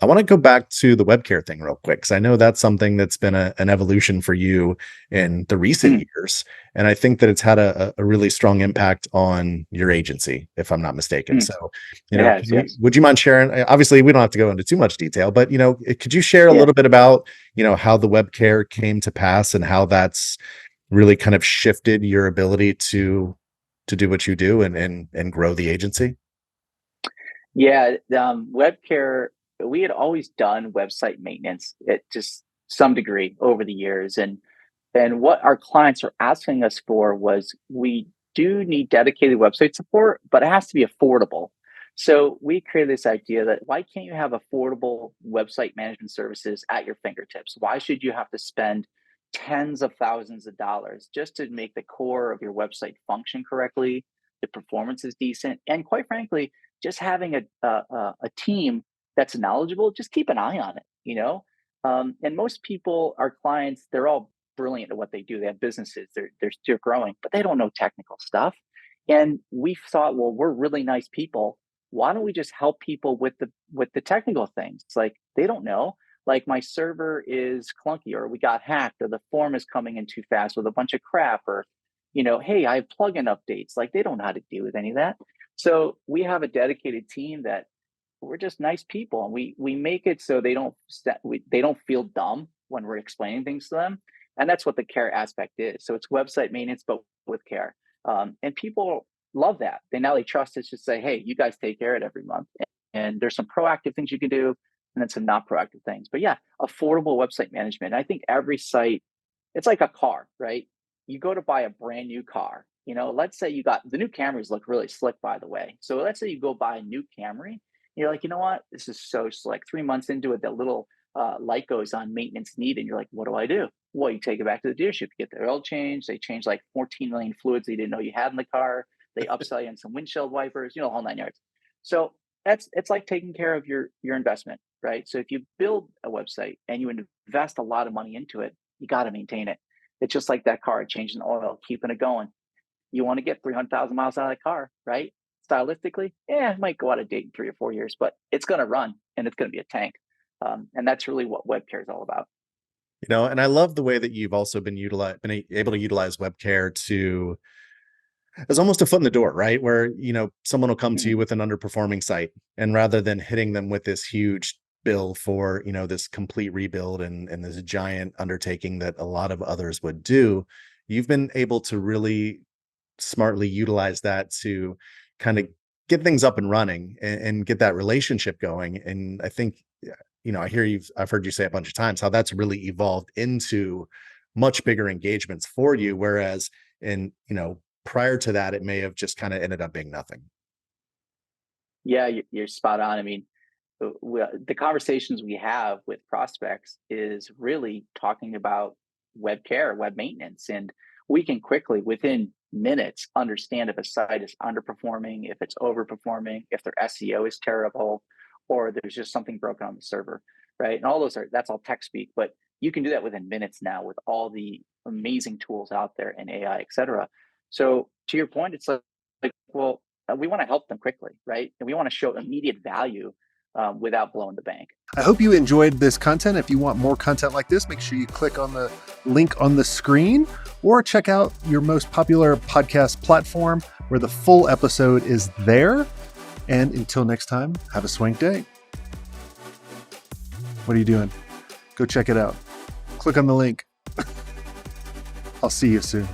I want to go back to the WebCare thing real quick, because I know that's something that's been an evolution for you in the recent Mm, years. And I think that it's had a really strong impact on your agency, if I'm not mistaken. mm. So, It has, yes. would you mind sharing? Obviously, we don't have to go into too much detail, but could you share a Yeah. little bit about, how the WebCare came to pass and how that's really kind of shifted your ability to do what you do and grow the agency? Yeah, WebCare, we had always done website maintenance at just some degree over the years, and what our clients are asking us for was we do need dedicated website support, but it has to be affordable. So we created this idea that why can't you have affordable website management services at your fingertips? Why should you have to spend tens of thousands of dollars just to make the core of your website function correctly? The performance is decent, and quite frankly, just having a team that's knowledgeable, just keep an eye on it, you know? And most people, our clients, they're all brilliant at what they do. They have businesses, they're still growing, but they don't know technical stuff. And we thought, well, we're really nice people. Why don't we just help people with the technical things? It's like they don't know. Like my server is clunky, or we got hacked, or the form is coming in too fast with a bunch of crap, or hey, I have plugin updates. Like they don't know how to deal with any of that. So we have a dedicated team that we're just nice people, and we make it so they don't feel dumb when we're explaining things to them, and that's what the care aspect is. So it's website maintenance, but with care, and people love that. They trust us to say, hey, you guys take care of it every month, and there's some proactive things you can do, and then some not proactive things. But yeah, affordable website management. I think every site, it's like a car, right? You go to buy a brand new car. Let's say you got the new Camrys look really slick, by the way. So let's say you go buy a new Camry. You're like, you know what? This is so slick. 3 months into it, that little light goes on maintenance need, and you're like, what do I do? Well, you take it back to the dealership, you get the oil change. They change like 14 million fluids that you didn't know you had in the car. They upsell you on some windshield wipers, the whole 9 yards. So it's like taking care of your investment, right? So if you build a website and you invest a lot of money into it, you got to maintain it. It's just like that car, changing the oil, keeping it going. You want to get 300,000 miles out of that car, right? Stylistically, yeah, it might go out of date in 3 or 4 years, but it's going to run and it's going to be a tank. And that's really what WebCare is all about. And I love the way that you've also able to utilize WebCare to as almost a foot in the door, right? Where, someone will come to Mhm. you with an underperforming site, and rather than hitting them with this huge bill for, this complete rebuild and this giant undertaking that a lot of others would do, you've been able to really smartly utilize that to kind of get things up and running and get that relationship going. And I think, I've heard you say a bunch of times how that's really evolved into much bigger engagements for you. Whereas prior to that, it may have just kind of ended up being nothing. Yeah, you're spot on. I mean, the conversations we have with prospects is really talking about web care, web maintenance, and we can quickly, within minutes, understand if a site is underperforming, if it's overperforming, if their SEO is terrible, or there's just something broken on the server, right? And all that's all tech speak, but you can do that within minutes now with all the amazing tools out there and AI, et cetera. So to your point, it's like well, we want to help them quickly, right? And we want to show immediate value without blowing the bank. I hope you enjoyed this content. If you want more content like this, make sure you click on the link on the screen or check out your most popular podcast platform where the full episode is there. And until next time, have a swank day. What are you doing? Go check it out. Click on the link. I'll see you soon.